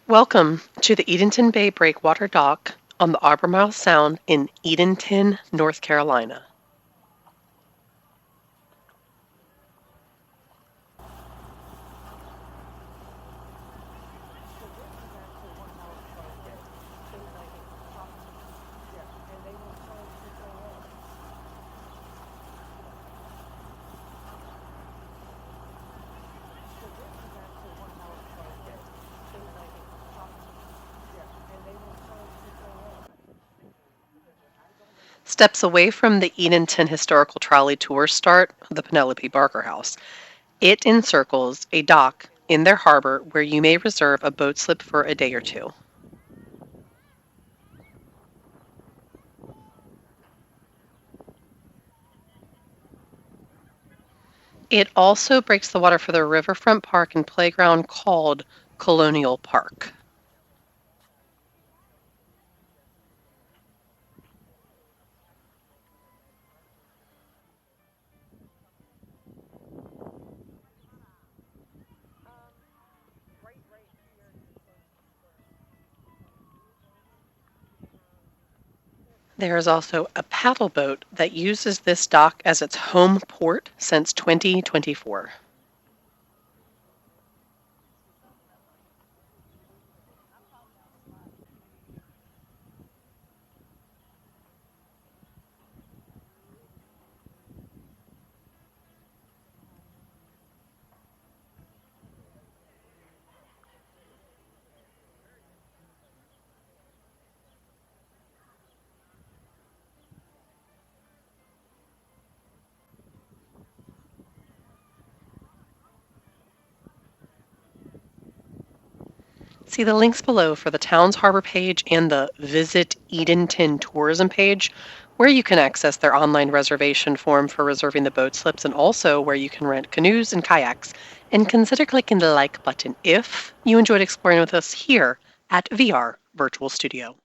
Welcome to the Edenton Bay Breakwater Dock on the Albemarle Sound in Edenton, North Carolina. Steps away from the Edenton Historical Trolley Tour start the Penelope Barker House. It encircles a dock in their harbor where you may reserve a boat slip for a day or two. It also breaks the water for the riverfront park and playground called Colonial Park. There is also a paddle boat that uses this dock as its home port since 2024. See the links below for the Town's Harbor page and the Visit Edenton Tourism page, where you can access their online reservation form for reserving the boat slips and also where you can rent canoes and kayaks. And consider clicking the like button if you enjoyed exploring with us here at VR Virtual Studio.